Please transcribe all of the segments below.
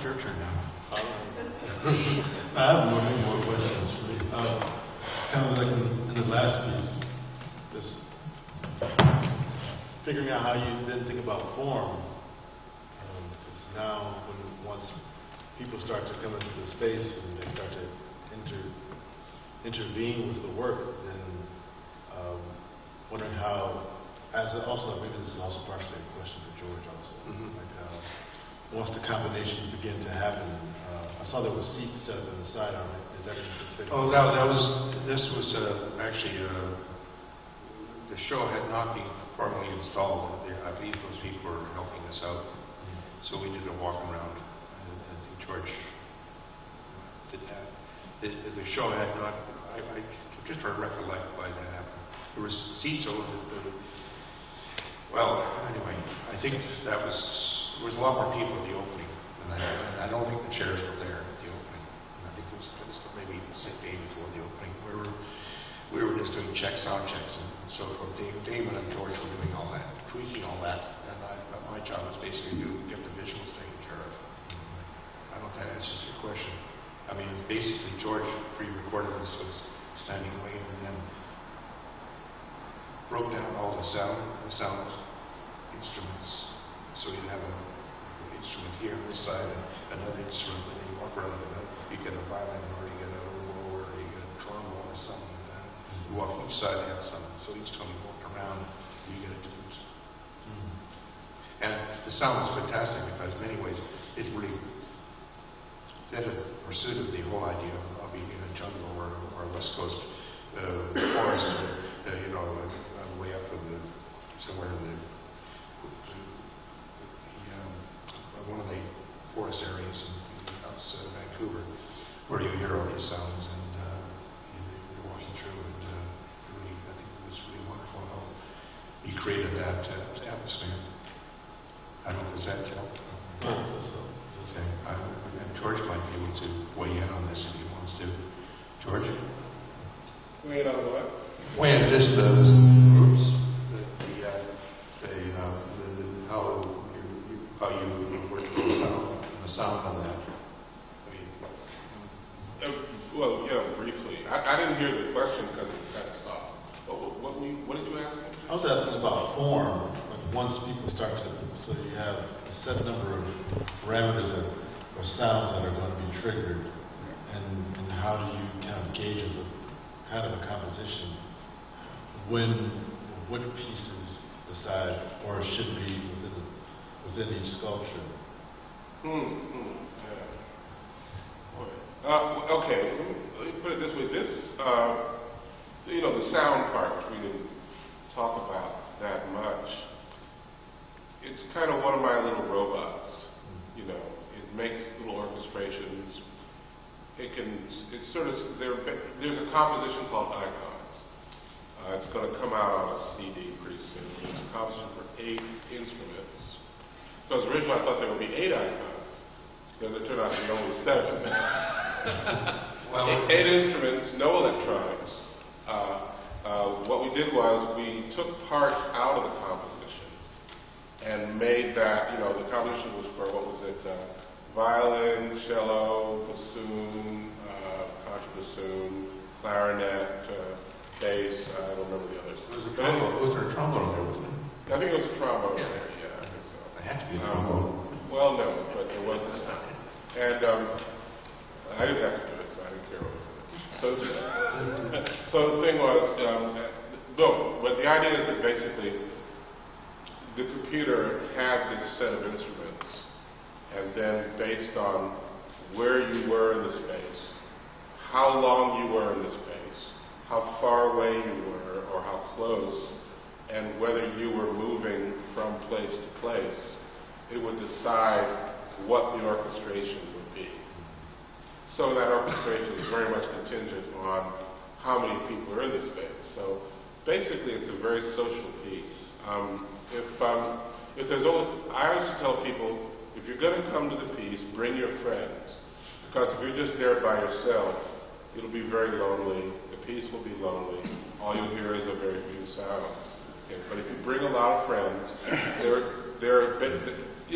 your turn now. I have more questions for you. Kind of like in the last piece, this figuring out how you then think about form. Because now, once people start to come into the space and they start to intervene with the work, then wondering how, maybe this is also partially a question for George also. Like once the combinations begin to happen, I saw there was seats set up on the side on it. Is that anticipated? Oh, this was actually, the show had not been formally installed. I believe those people were helping us out. So we did a walk around, and George did that. The show had not, I just try to recollect why that happened. There was seats over well, anyway, I think there was a lot more people at the opening, and I don't think the chairs were there at the opening. And I think it was maybe the day before the opening. We were just doing sound checks, and so forth. Damon and George were doing all that, tweaking all that, and my job was basically to get the visuals taken care of. I don't know if that answers your question. I mean, basically, George pre-recorded this, was standing away, and then broke down all the sound instruments. So you'd have an instrument here on this side, and another instrument, and then you walk around, and you get a violin, or you get a oboe, or you get a trombone, or something like that. You walk each side, you have something. So each time you walk around, you get a different. And the sound is fantastic because, in many ways, it's really a pursuit of the whole idea of being in a jungle or a West Coast forest, way up in somewhere in one of the forest areas outside of Vancouver, where you hear all these sounds, and you're walking through, and really, I think it was really wonderful how he created that atmosphere. I don't know, does that help? Okay. And George might be able to weigh in on this if he wants to. George? Weigh in on what? Weigh in just the groups, how you work the sound on that. Well, yeah, briefly. I didn't hear the question because it kind of stopped. What did you ask me? I was asking about form. Like once people start to, so you have a set number of parameters or sounds that are going to be triggered, and how do you kind of gauge as a kind of a composition what pieces decide or should be within each sculpture? Okay, let me put it this way. The sound part, which we didn't talk about that much, it's kind of one of my little robots. It makes little orchestrations. There's a composition called Icons. It's going to come out on a CD pretty soon. It's a composition for 8 instruments. Because originally I thought there would be 8 icons. Then it turned out to be only 7. Well, 8 instruments, no electronics. What we did was we took parts out of the composition and made that, the composition was for, violin, cello, bassoon, contrabassoon, clarinet, bass, I don't remember the others. Was there a trombone there, wasn't it? I think it was a trombone there, yeah, I think so. It had to be a trombone. Well, no, but there was this time. And I didn't have to do it, so I didn't care what was in it. So the thing was, but the idea is that basically the computer had this set of instruments, and then based on where you were in the space, how long you were in the space, how far away you were or how close, and whether you were moving from place to place, it would decide what the orchestration would be. So that orchestration is very much contingent on how many people are in the space. So basically it's a very social piece. If there's only, I always tell people, if you're going to come to the piece, bring your friends. Because if you're just there by yourself, it'll be very lonely. The piece will be lonely. All you'll hear is a very few sounds. Okay? But if you bring a lot of friends, in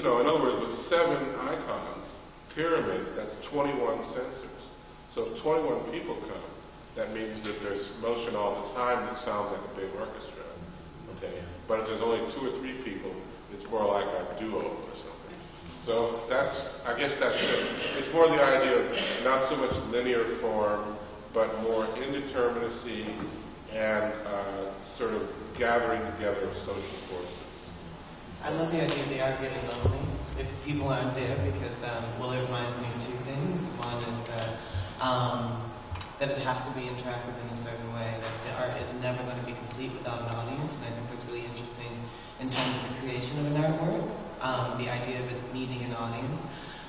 other words, with 7 icons, pyramids, that's 21 sensors. So if 21 people come, that means that there's motion all the time that sounds like a big orchestra. Okay? But if there's only 2 or 3 people, it's more like a duo or something. So that's, I guess that's it. It's more the idea of not so much linear form, but more indeterminacy and sort of gathering together of social forces. I love the idea they are getting lonely if people aren't there because, well, it reminds me of 2 things. One is that it has to be interactive in a certain way, that the art is never going to be complete without an audience, and I think that's really interesting in terms of the creation of an artwork, the idea of it needing an audience.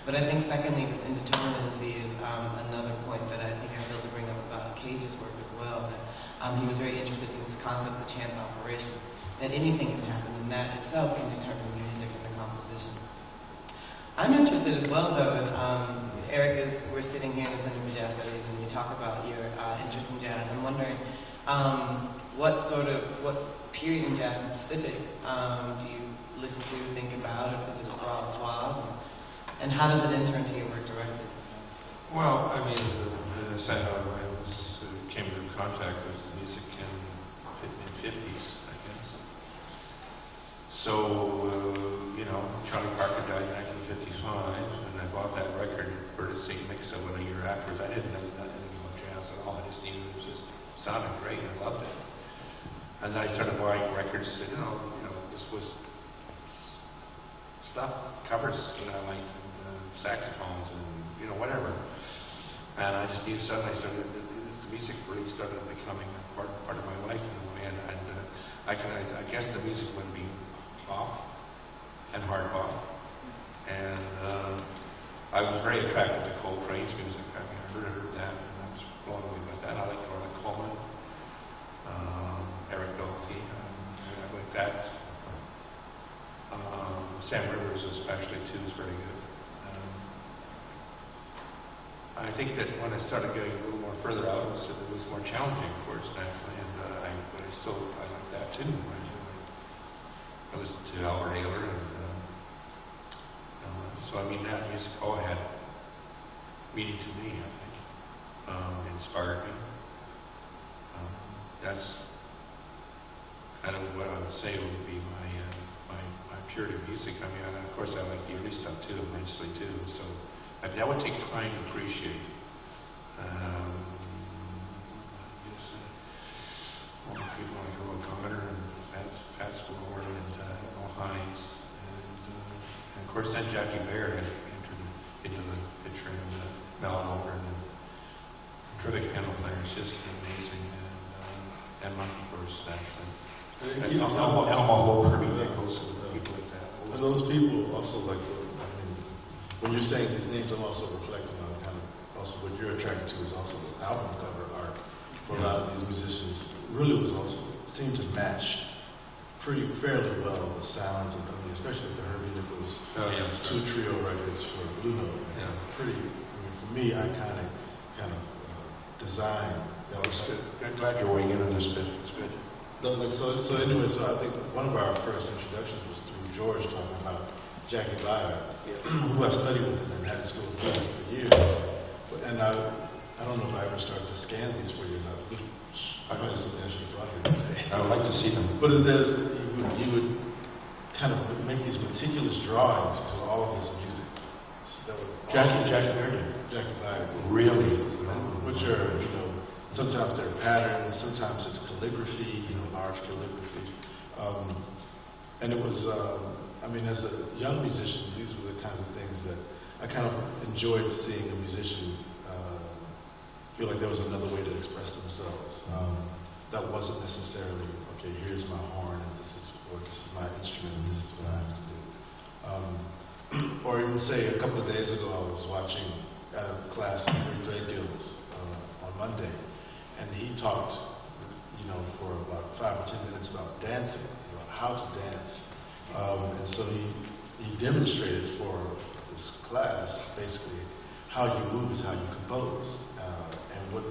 But I think secondly, this indeterminacy is another point that I think I failed to bring up about Cage's work as well, that he was very interested in this concept of chance operation, that anything can happen, and that itself can determine the music and the composition. I'm interested as well, though, if Eric, we're sitting here in the Center for Jazz Studies, and you talk about your interest in jazz. I'm wondering what period in jazz in specific do you listen to, think about, or is it a broad swath, and how does it enter into your work directly? Well, I mean, as I said, I came into contact with music in the mid-50s, I guess. So, you know, Charlie Parker died in 1955, and I bought that record, Bird St. Mix-a, a year afterwards. I didn't know anything about jazz at all. I just knew it just sounded great, and I loved it. And then I started buying records, and, you know, this was stuff, covers, like saxophones and, whatever. And I just knew suddenly the music really started becoming a part of my life in a way, and I guess the music wouldn't be pop and hard bop. And I was very attracted to Coltrane's music. I mean, I heard that, and I was blown away by that. I like Orla Coleman, Eric Metcalfe, I like that. Sam Rivers especially too is very good. I think that when I started getting a little more further out, it was more challenging, of course, naturally, and but I like that too. I listened to Albert Ayler, and so I mean that music all had meaning to me. I think inspired me. That's kind of what I would say would be my purity of music. I mean, of course, I like the early stuff too, immensely too. So. That would take time to appreciate. People like Earl Connor and Fats Lord and Al Hines, and of course then Jackie Baird had entered into the picture, and Mel Over, and terrific piano players, just amazing, and Monkey, of course, actually. And Elmo Hope, Herbie Nichols, and people like that. And those people also like. When you're saying these names, I'm also reflecting on kind of also what you're attracted to is also the album cover art for a lot of these musicians. Really was also seemed to match fairly well the sounds of, especially the Herbie Nichols 2 trio records for Blue Note. Yeah. Pretty. I mean, for me, I kind of designed. That was good. I'm glad you're weighing in on this bit. It's good. So anyway, so I think one of our first introductions was through George talking about Jackie Baird, who I studied with in Manhattan School of Music for years. And I don't know if I ever started to scan these for you. I might have something I should have brought here today. I would like to see them. But he would kind of make these meticulous drawings to all of his music. Jackie Baird. Jackie Baird. Really? Which are, sometimes they're patterns, sometimes it's calligraphy, large calligraphy. And it was, as a young musician, these were the kinds of things that I kind of enjoyed seeing a musician feel like there was another way to express themselves. That wasn't necessarily, okay, here's my horn, and this is my instrument, and this is what I have to do. Or even say, a couple of days ago, I was watching at a class with Ray Gills on Monday, and he talked, for about 5 or 10 minutes about dancing, how to dance. And so he demonstrated for this class basically how you move is how you compose, and what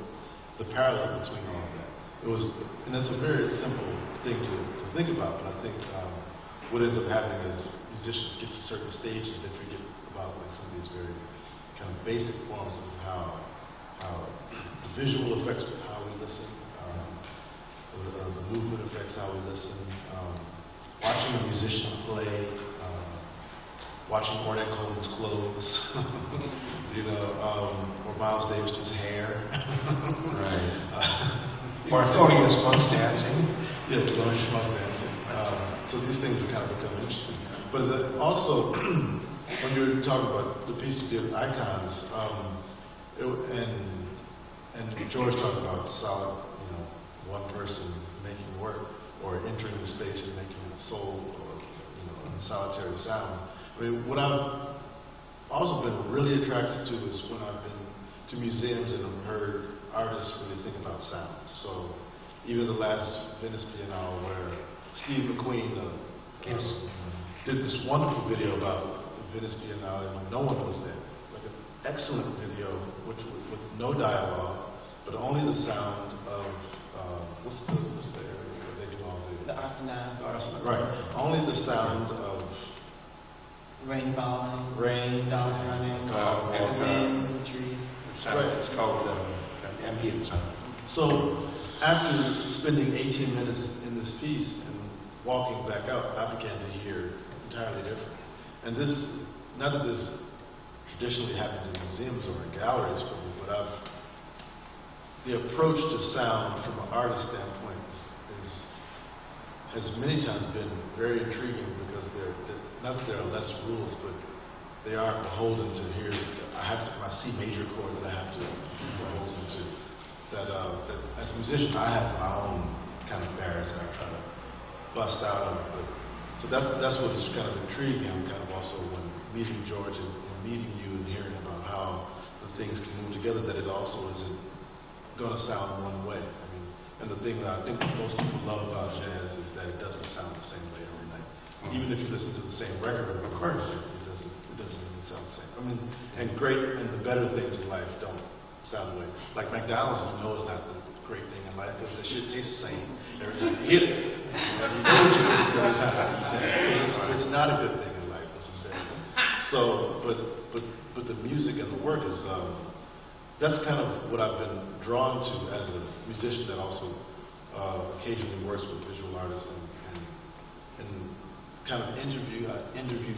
the parallel between all of that. And it's a very simple thing to think about, but I think what ends up happening is musicians get to certain stages that forget about like some of these very basic forms of how the visual affects how we listen, the movement affects how we listen, watching a musician play, watching Ornette Coleman's clothes, or Miles Davis's hair. Right. Or throwing the spunks dancing. Yeah, throwing spunk dancing. So these things kind of become interesting. But also, when you're talking about the piece you did, Icons, and George talked about solid, one person making work or entering the space and making it soul or a solitary sound. I mean, what I've also been really attracted to is when I've been to museums and I've heard artists really think about sound. So even the last Venice Biennale where Steve McQueen did this wonderful video about the Venice Biennale when no one was there. Like an excellent video with no dialogue, but only the sound of what's the area where they do all the Arsenal. right. Only the sound of Rain falling. Rain, dogs running. And wind in the trees. It's called ambient sound. So after spending 18 minutes in this piece and walking back out, I began to hear entirely different. And this, not that this traditionally happens in museums or in galleries for me, but the approach to sound from an artist standpoint has many times been very intriguing because not that there are less rules, but they are beholden to here. I have my C major chord that I have to be beholden to. That as a musician, I have my own kind of barriers that I try to bust out of. But so that's what is kind of intriguing. Kind of also when meeting George and meeting you and hearing about how the things can move together, that it also isn't going to sound one way. I mean, and the thing that I think most people love about jazz is that it doesn't sound the same way every night. Even if you listen to the same record, of course, it doesn't really sound the same. I mean, and the better things in life don't sound the way. Like McDonald's, you know it's not the great thing in life because the shit tastes the same every time you eat it. And you know what you're doing every time you eat that. So it's not a good thing in life, as you say. So, but the music and the work is, that's kind of what I've been drawn to as a musician that also occasionally works with visual artists and kind of interview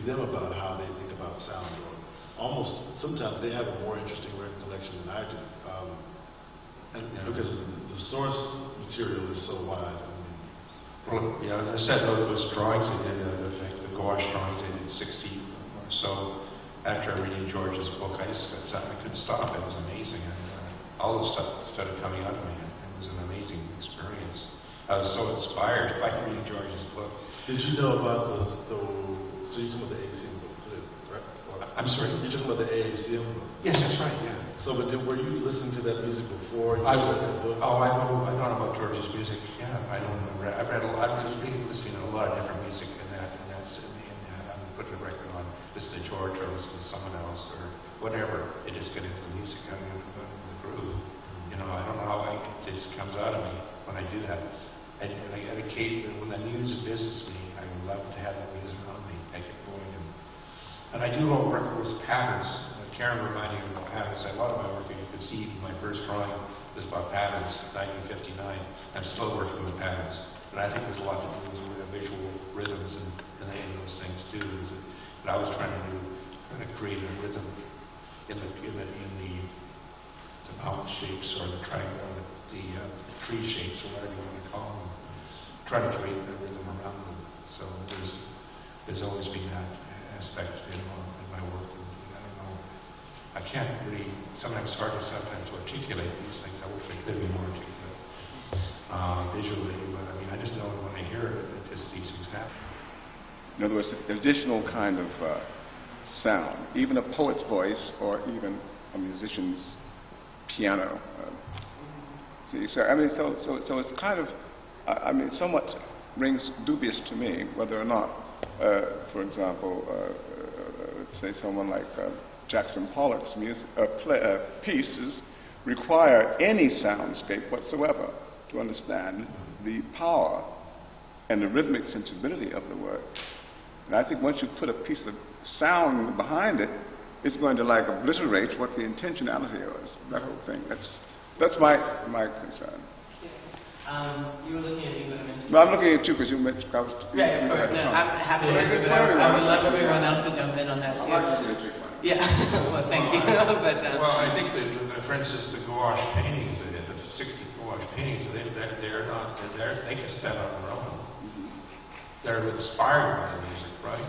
them about how they think about sound. Or almost sometimes they have a more interesting record collection than I do, because the source material is so wide. Well, as I said, those drawings they did, the gouache drawings, they did 60 or so. After reading George's book, I couldn't stop. It was amazing. All this stuff started coming out of me. It was an amazing experience. I was so inspired by reading George's book. Did you know about so you're talking about the AACM book, right? I'm sorry? You're talking about the AACM book? Yes, that's right, yeah. So, but were you listening to that music before you I read that book? I know about George's music. Yeah, I know. I've read a lot. I was listening to a lot of different music in that. I would put the record on, listen to George or listen to someone else or whatever. It just get into the music. I mean, the groove. I don't know how it just comes out of me when I do that. And when the muse visits me, I love to have the music on me. I get going. And I do all work with patterns. Karen reminded me about patterns. A lot of my work, you can see my first drawing was about patterns, 1959. I'm still working with patterns. And I think there's a lot to do with visual rhythms and those things too. But I was trying to create a rhythm in the mountain shapes or the triangle, the tree shapes, or whatever you want to call them. Trying to create the rhythm around them. So there's always been that aspect, in my work. And I don't know. I can't really. Sometimes it's hard to articulate these things. I wish I could be more articulate visually, but I mean, I just know when I hear it, these things happen. In other words, the additional kind of sound, even a poet's voice or even a musician's piano. So it's kind of, somewhat rings dubious to me whether or not, for example, let's say someone like Jackson Pollock's pieces require any soundscape whatsoever to understand the power and the rhythmic sensibility of the work. And I think once you put a piece of sound behind it, it's going to like obliterate what the intentionality was, that whole thing. That's my concern. You were looking at me, but I'm interested. No, I'm looking at you because you mentioned, I was... Right, of course. No, I'm happy to answer, but I would love everyone else to jump in on that too. Yeah, well, thank you. But, well, I think that, for instance, the gouache paintings, the 60 gouache paintings, they can stand on their own. They're inspired by the music, right?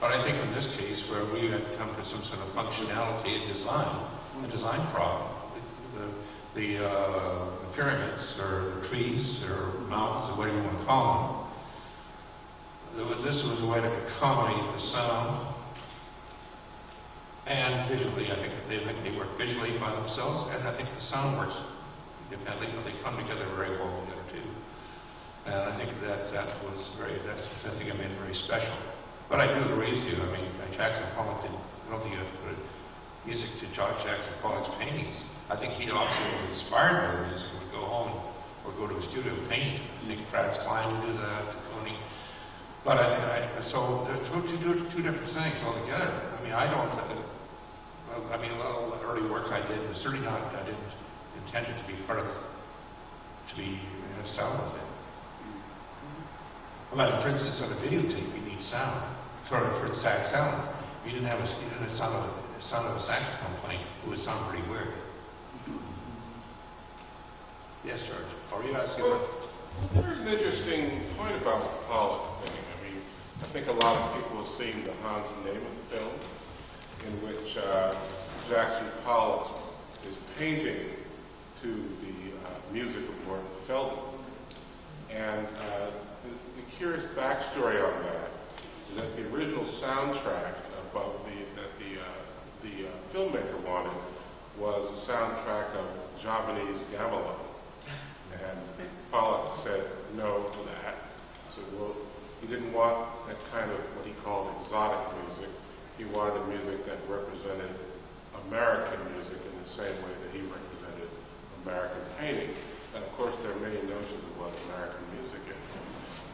But I think in this case, where we have to come to some sort of functionality and design, a design problem, the pyramids or the trees or mountains or whatever you want to call them, this was a way to accommodate the sound. And visually, I think they work visually by themselves, and I think the sound works independently, but they come together very well together too. And I think that's something I made very special. But I do agree with you. I mean, Jackson Pollock didn't. I don't think you have to put music to Jackson Pollock's paintings. I think he also was inspired by the music. Would go home or go to a studio and paint. I think Franz Klein would do that. Tony. But so there's two different things altogether. I mean, I don't. I mean, a lot of the early work I did was certainly not. I didn't intend it to be part of have sound with it. But for instance, on a videotape, you need sound for sound. You didn't have a sound of a saxophone playing. It would sound pretty weird. Yes, George. Are you asking? Well, there's an interesting point about the Pollock thing. I mean, I think a lot of people have seen the Hans Niemann film, in which Jackson Pollock is painting to the music of Morton Feldman. And the curious backstory on that is that the original soundtrack that the filmmaker wanted was a soundtrack of Javanese gamelan. And Pollock said no to that. So he didn't want that kind of what he called exotic music. He wanted a music that represented American music in the same way that he represented American painting. And of course, there are many notions of what American music is.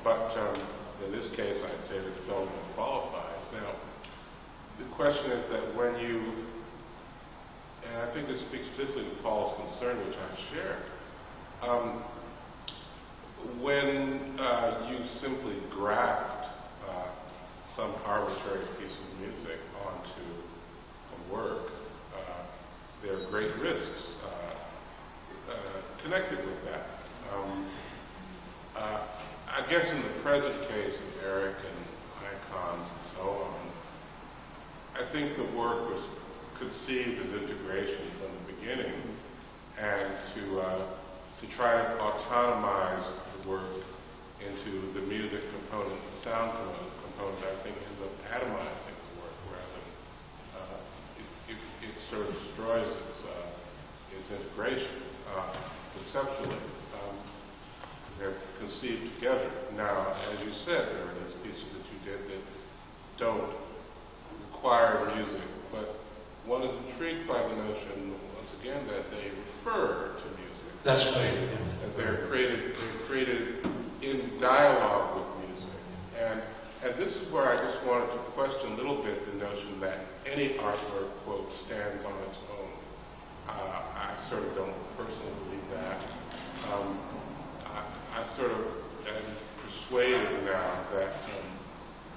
But in this case, I'd say that Feldman qualifies. Now, the question is that when you, and I think this speaks particularly to Paul's concern, which I share, when you simply graft some arbitrary piece of music onto a work, there are great risks connected with that. I guess in the present case of Eric and icons and so on, I think the work was conceived as integration from the beginning, and to try to autonomize the work into the music component and sound component, I think ends up atomizing the work rather than it sort of destroys its integration conceptually. They're conceived together. Now, as you said, there are these pieces that you did that don't require music, but one is intrigued by the notion, once again, that they refer to music. That's right. And they're created in dialogue with music. And this is where I just wanted to question a little bit the notion that any artwork, quote, stands on its own. I sort of don't personally believe that. I sort of am persuaded now that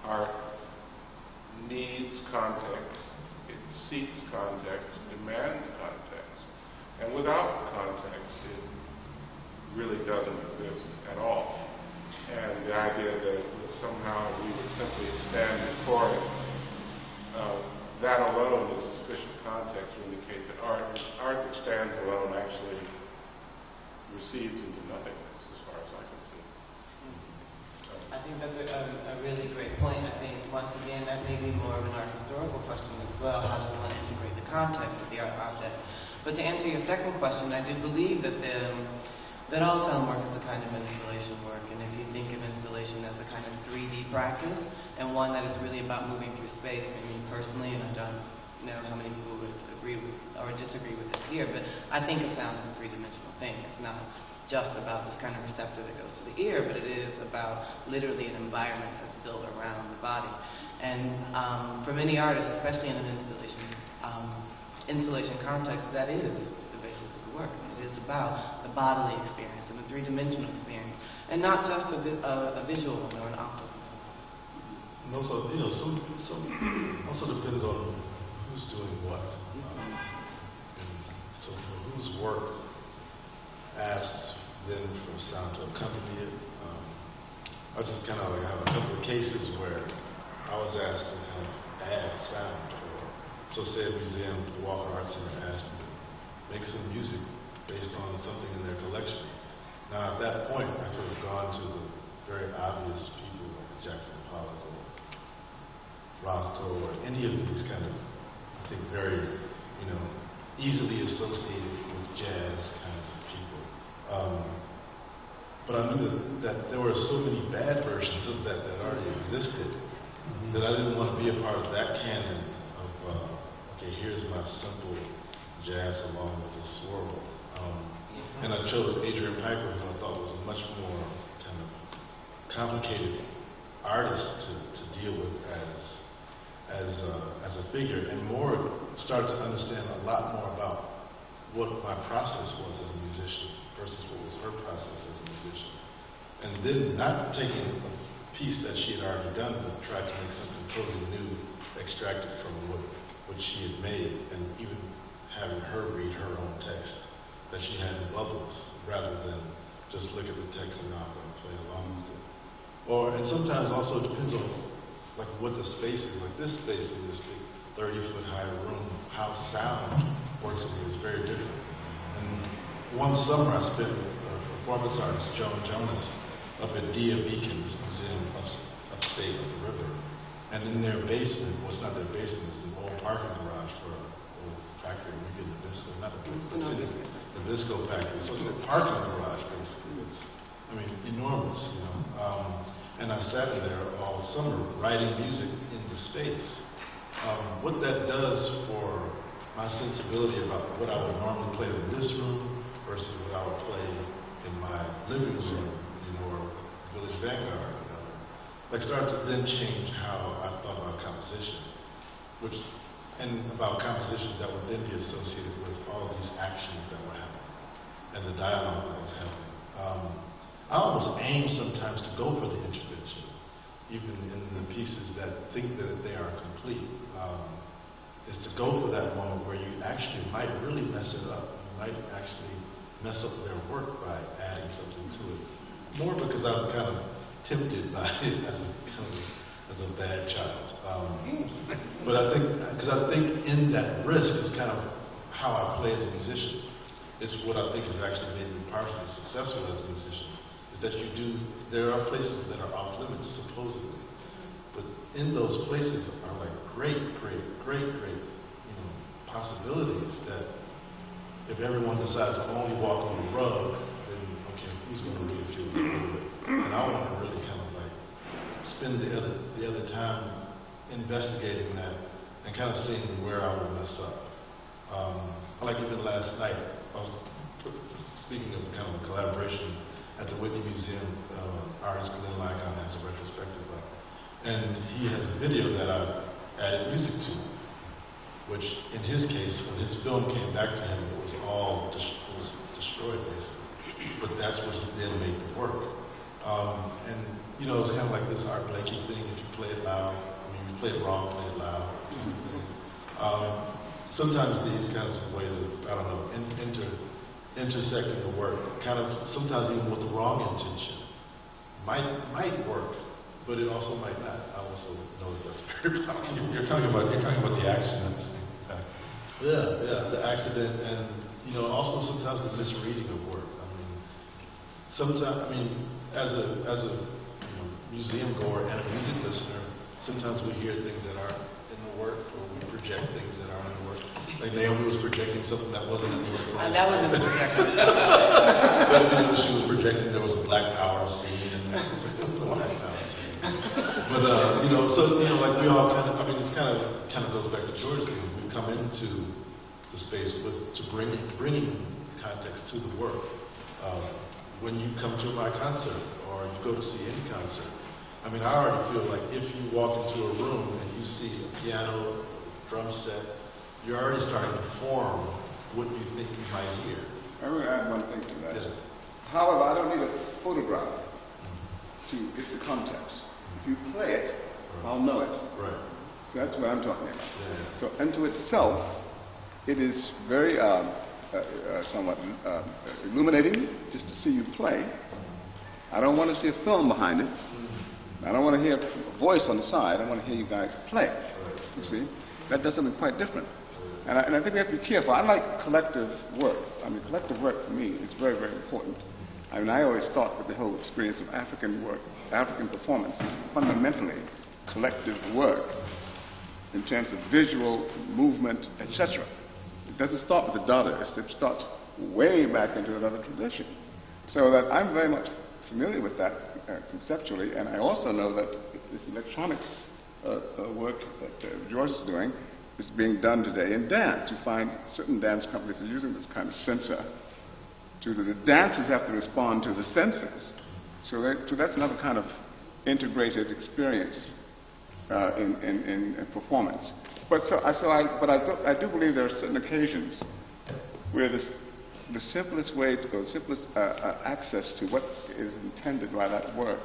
art needs context, it seeks context, demands context. And without context, it really doesn't exist at all. And the idea that somehow we would simply stand before it, that alone is sufficient context to indicate that art that stands alone actually recedes into nothingness, as far as I can see. I think that's a really great point. I think, once again, that may be more of an art historical question as well. How does one integrate the context of the art object? But to answer your second question, I do believe that all sound work is a kind of installation work. And if you think of installation as a kind of 3D practice, and one that is really about moving through space, I mean, personally, and I don't know how many people would agree with or disagree with this here, but I think of sound as a three-dimensional thing. It's not just about this kind of receptor that goes to the ear, but it is about literally an environment that's built around the body. And for many artists, especially in an installation context, that is the basis of the work. It is about the bodily experience and the three-dimensional experience, and not just a visual one or an optical one. And also, you know, also depends on who's doing what. And so for whose work asks then for sound to accompany it. I just kind of like have a couple of cases where I was asked to kind of add sound, or so say a museum, the Walker Art Center asked me to make some music based on something in their collection. Now at that point, I could have gone to the very obvious people like Jackson Pollock or Rothko or any of these kind of, I think, very, you know, easily associated with jazz kinds of people. But I knew that there were so many bad versions of that already existed, that I didn't want to be a part of that canon of, okay, here's my simple jazz along with the swirl. And I chose Adrian Piper, who I thought was a much more kind of complicated artist to deal with as a figure, and more started to understand a lot more about what my process was as a musician versus what was her process as a musician. And then not taking a piece that she had already done, but tried to make something totally new, extracted from what she had made, and even having her read her own text that she had in bubbles, rather than just look at the text and opera and play along with it. And sometimes also it depends on like what the space is. Like this space in this big 30-foot high room, how sound works in here is very different. And one summer I spent with performance artist Joan Jonas up at Dia Beacon's museum upstate of the river. And in their basement, well, it's not their basement, it's an old parking garage for an old factory, maybe the Nabisco, not the Nabisco factory. So it's a parking garage, basically. It's, I mean, enormous, you know. And I sat in there all summer writing music in the space. What that does for my sensibility about what I would normally play in this room versus what I would play in my living room, you know, or Village Vanguard, you know, like started to then change how I thought about composition, and about composition that would then be associated with all of these actions that were happening and the dialogue that was happening. I almost aim sometimes to go for the intervention, even in the pieces that think that they are complete, is to go for that moment where you actually might really mess it up. You might actually mess up their work by adding something to it. More because I'm kind of tempted by it as a bad child. But I think in that risk is kind of how I play as a musician. It's what I think has actually made me partially successful as a musician. That there are places that are off limits, supposedly. But in those places are like great, you know, possibilities that if everyone decides to only walk on the rug, then, okay, who's going to really feel good? And I want to really kind of like spend the other time investigating that and kind of seeing where I will mess up. Like even last night, I was speaking of kind of a collaboration at the Whitney Museum, artist Glenn Ligon has a retrospective up. And he has a video that I added music to, which in his case, when his film came back to him, it was destroyed basically. But that's what he then made the work. And you know, it's kind of like this Art Blakey thing, if you play it loud, I mean, if you play it wrong, play it loud. Sometimes these kinds of ways of, I don't know, intersecting the work, kind of sometimes even with the wrong intention, might work, but it also might not. I also know that that's very possible. You're talking about the accident. Yeah, the accident, and you know, also sometimes the misreading of work. I mean, sometimes, as a you know, museum goer and a music listener, sometimes we hear things that aren't in the work, or we project things that aren't in the work. Like Naomi was projecting something that wasn't in the work. That wasn't a projection. But you know, she was projecting there was a Black Power scene, and the Black Power scene. But you know, so you know, like we all kind of, I mean, it's kind of goes back to George's thing. We come into the space to bringing context to the work. when you come to my concert or you go to see any concert, I mean, I already feel like if you walk into a room and you see a piano, drum set, you're already starting to form what you think you might hear. I will add one thing to that. Yes. However, I don't need a photograph to get the context. If you play it, I'll know it. Right. So that's what I'm talking about. Yeah. So unto itself, it is very somewhat illuminating just to see you play. I don't want to see a film behind it. I don't want to hear a voice on the side. I want to hear you guys play. You see? That does something quite different. And I think we have to be careful. I like collective work. I mean, collective work for me is very, very important. I mean, I always thought that the whole experience of African work, African performance, is fundamentally collective work in terms of visual, movement, etc. It doesn't start with the Dadaist. It starts way back into another tradition. So that I'm very much familiar with that conceptually, and I also know that this electronic work that George is doing is being done today in dance. You find certain dance companies are using this kind of sensor to the dancers have to respond to the sensors. So that's another kind of integrated experience in performance. But I do believe there are certain occasions where the simplest way to go, simplest access to what is intended by that work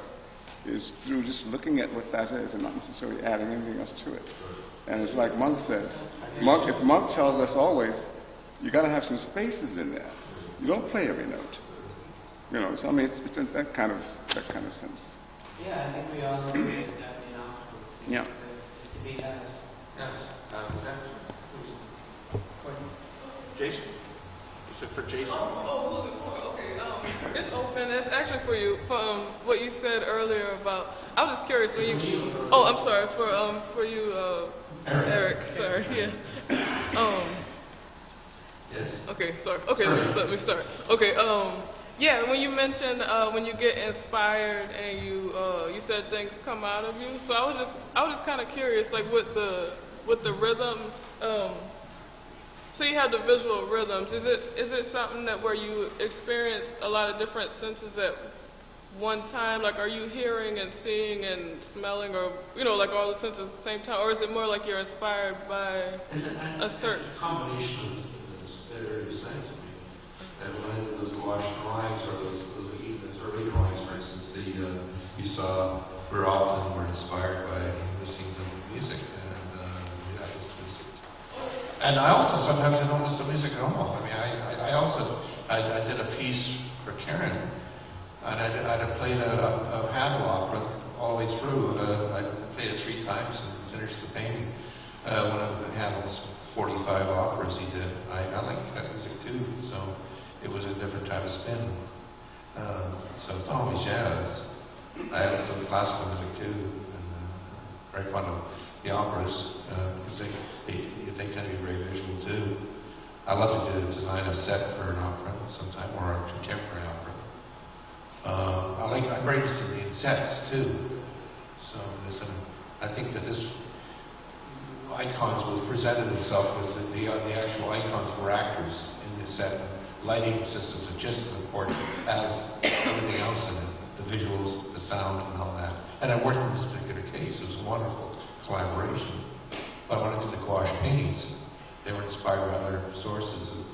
is through just looking at what that is and not necessarily adding anything else to it. And it's like Monk says. If Monk tells us always, you got to have some spaces in there. You don't play every note. You know, so I mean, it's in that kind of sense. Yeah, I think we all agree that, you know, Yeah. to be as. Yes. Jason? Is it for Jason? Who's it for? Okay, it's open. It's actually for you. From what you said earlier about, I was just curious when you. Oh, I'm sorry for you, Eric. Sorry. Yeah. Yes. Okay. Sorry. Okay. Let me start. Okay. Yeah. When you mentioned when you get inspired and you said things come out of you. So I was just kind of curious, like with the rhythms. So you have the visual rhythms. Is it something that where you experience a lot of different senses at one time? Like, are you hearing and seeing and smelling, or like all the senses at the same time, or is it more like you're inspired by a certain? It's a combination of those that you're saying to me. That when I did those gouache drawings, or those early drawings, for instance, you saw very often were inspired by listening to music. And I also sometimes I don't listen to music at all. I mean, I did a piece for Karen, and I played a Handel opera all the way through. I played it 3 times and finished the painting. One of Handel's 45 operas he did. I like that music too, so it was a different type of spin. So it's not always jazz. I listen to classical music too, and very fond of the operas because they tend to be very visual too. I love to design a set for an opera sometime, or a contemporary opera. I'm very interested in sets too. So I think that this icons was presented itself as the actual icons were actors in the set. Lighting systems are just as important as everything else in it, the visuals, the sound, and all that. And I worked in this particular case. It was wonderful collaboration. But when I did the gouache paintings, they were inspired by other sources of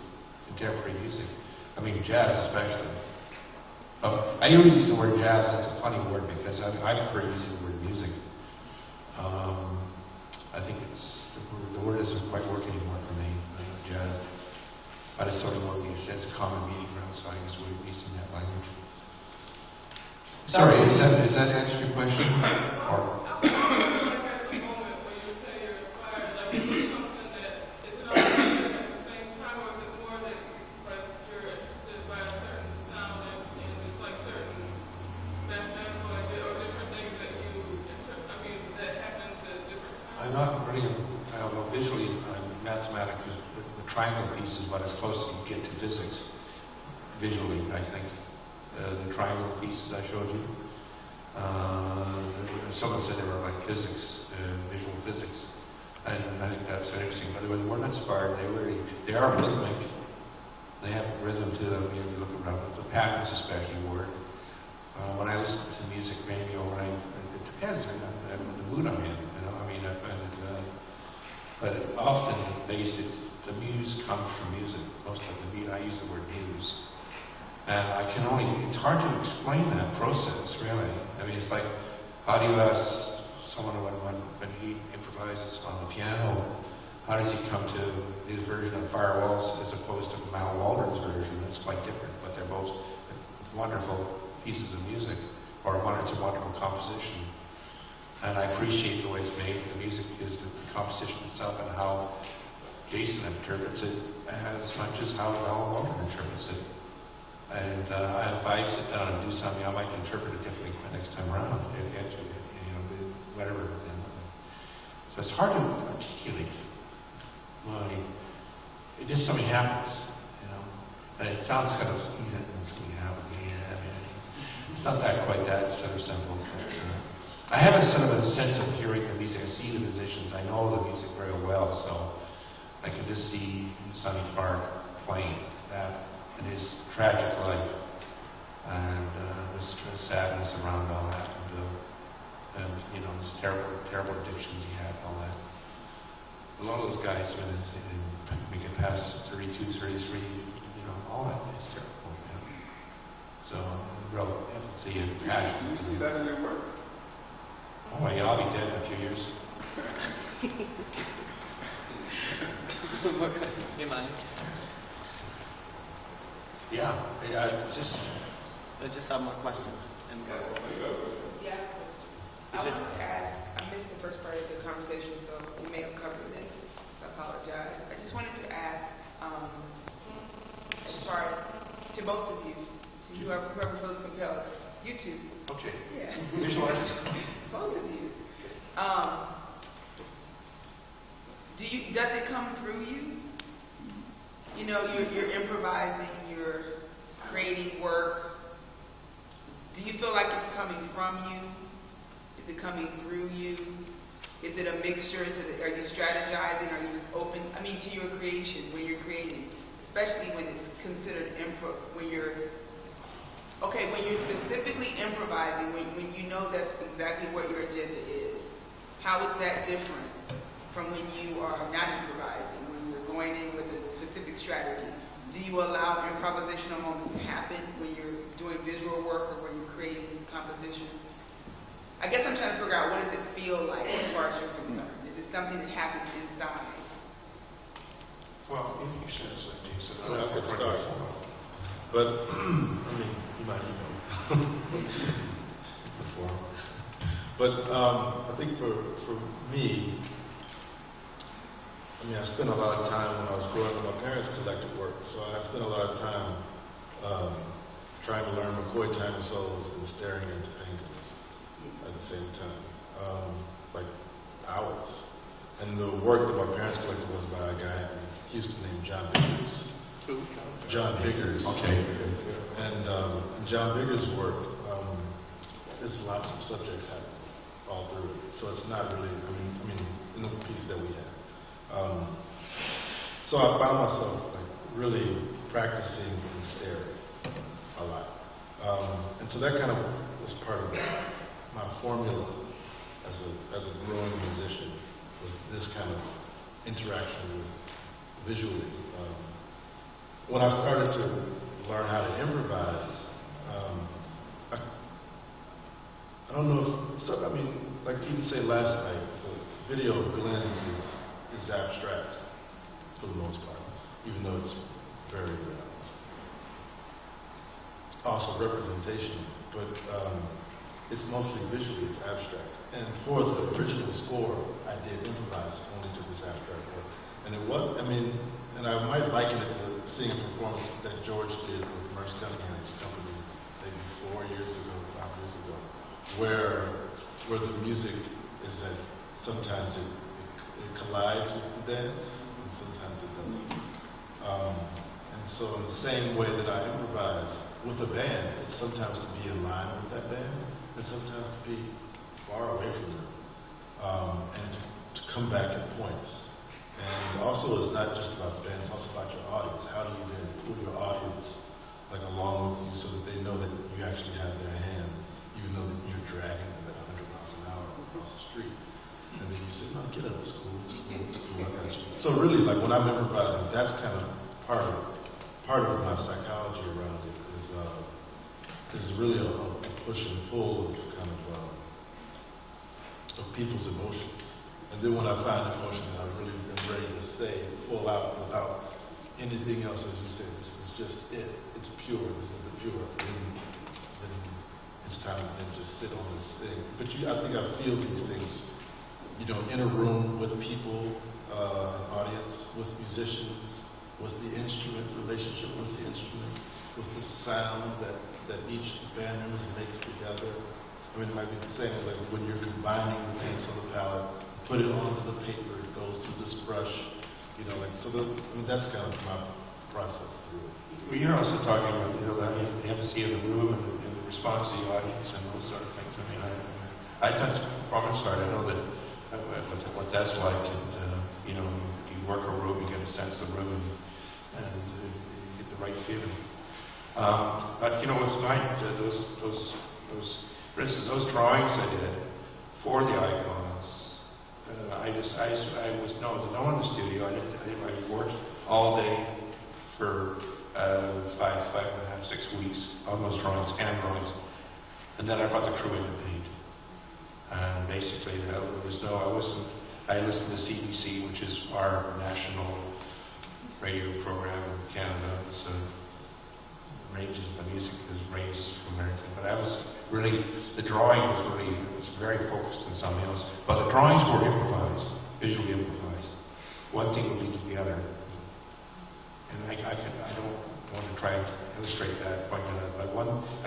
contemporary music. I mean, jazz especially. I use the word jazz as a funny word because I prefer using the word music. I think the word isn't quite working anymore for me, jazz. I just sort of want to use it as a common meaning ground, so I guess we're using that language. Sorry, does that answer your question? Or I'm not really, visually, mathematically, the triangle piece is about as close as you get to physics, visually, I think. The triangle pieces I showed you, someone said they were like physics, visual physics, and I think that's interesting. But when they weren't inspired, they are rhythmic, They have rhythm to them. You look around, the patterns especially work. When I listen to music, maybe, or it depends on the mood I'm in. You know, I mean, but often the muse comes from music. Most of the beat, I use the word muse, and it's hard to explain that process, really. I mean, it's like, how do you ask someone when he improvises on the piano, how does he come to his version of Firewalls as opposed to Mal Waldron's version? It's quite different, but they're both wonderful pieces of music, or it's a wonderful composition. And I appreciate the way it's made. The music is the composition itself and how Jason interprets it as much as how Mal Waldron interprets it. And if I sit down and do something, I might interpret it differently next time around. Whatever. So it's hard to articulate. It just something happens, you know. And it sounds kind of easy. It's not quite that sort of simple. But, I have a sort of a sense of hearing the music. I see the musicians. I know the music very well, so I can just see Sonny Clark playing that in his tragic life, and the sadness around all that, and you know, his terrible addictions he had, all that. A lot of those guys, when we get past 32, 33, you know, all that is terrible. You know? So, real empathy and passion. You see that in your work? Oh, yeah, I'll be dead in a few years. You mind? Yeah, I just have more questions. And go. Yeah. I wanted to ask, I missed the first part of the conversation, so you may have covered this, so I apologize. I just wanted to ask, as far as, to both of you, to whoever feels compelled, you two. Okay. Yeah. Visualize. Both of you. Does it come through you? You know, you're improvising, you're creating work. Do you feel like it's coming from you? Is it coming through you? Is it a mixture? Are you strategizing? Are you just open? I mean, to your creation, when you're creating, especially when it's considered when you're specifically improvising, when you know that's exactly what your agenda is. How is that different from when you are not improvising, when you're going in with a specific strategy? Do you allow improvisational moments to happen when you're doing visual work or when you're creating composition? I guess I'm trying to figure out, what does it feel like as far as you're concerned? Is it something that happens inside? Well, you should say, Jason. I could start. But, I mean, you might know before. But I think for me, I mean, I spent a lot of time when I was growing up. My parents collected work, so I spent a lot of time trying to learn McCoy timing solos and staring into paintings at the same time, like hours. And the work that my parents collected was by a guy in Houston named John Biggers. Who? John Biggers. Okay. And John Biggers' work, there's lots of subjects happening all through it. So it's not really, I mean, in the piece that we have. So I found myself like really practicing and staring a lot. And so that kind of was part of my formula as a growing musician, was this kind of interaction with visually. When I started to learn how to improvise, I don't know if stuff, I mean, like you say last night, the video of Glenn's is abstract for the most part, even though it's very also representation, but it's mostly visually, it's abstract. And for the original score, I did improvise only to this abstract work. And it was, I mean, and I might liken it to seeing a performance that George did with Merce Cunningham's company maybe 4 years ago, 5 years ago, where the music is that sometimes it collides with the dance, and sometimes it doesn't. And so in the same way that I improvise with a band, it's sometimes to be in line with that band, and sometimes to be far away from them, and to come back at points. And also also it's not just about the band, it's also about your audience. How do you then pull your audience like along with you so that they know that you actually have their hand, even though that you're dragging them at 100 miles an hour across the street. And then you say, no, get up, it's cool, it's cool, it's cool, I got you. So really, like when I'm improvising, that's kind of part of my psychology around it is really a push and pull of kind of people's emotions. And then when I find emotion that I really am ready to stay full out without anything else, as you say, this is just it. It's pure. This is the pure. Then it's time to then just sit on this thing. But I think I feel these things, you know, in a room with people, an audience, with musicians, with the instrument, relationship with the instrument, with the sound that each band members makes together. I mean, it might be the same, like when you're combining the paints on the palette, put it onto the paper, it goes through this brush, you know, like, so that's kind of my process through it. Well, you're also talking about, you know, the empathy of the room and the response of the audience and those sort of things. I mean, I've done some performance art. I know that what that's like, and you know, you work a room, you get a sense of the room, and you get the right feeling. But you know, what's nice, for instance, those drawings I did for the icons. I was no in the studio. I worked all day for 5.5, 6 weeks on those drawings, hand drawings, and then I brought the crew in to paint. And basically, I listened to CBC, which is our national radio program in Canada. It's the music is ranged from everything. But I was really, the drawing was very focused on something else. But the drawings were improvised, visually improvised. One thing would lead to the other. And I don't want to try and illustrate that by I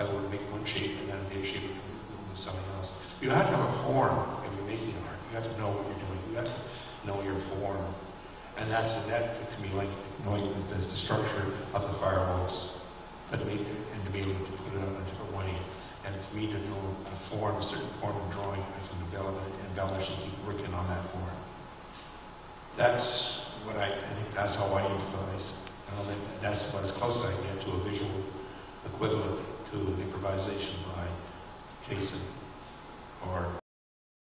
would make one shape and then a shape with something else. You have to have a form if you're making art. You have to know what you're doing. You have to know your form. And that to me, like knowing the structure of the firewalls, and to be able to put it out in a different way. And for me to know a form, a certain form of drawing, I can develop it, embellish, and keep working on that form. That's what I think that's how I improvise. That's about as close as I can get to a visual equivalent to an improvisation by Jason.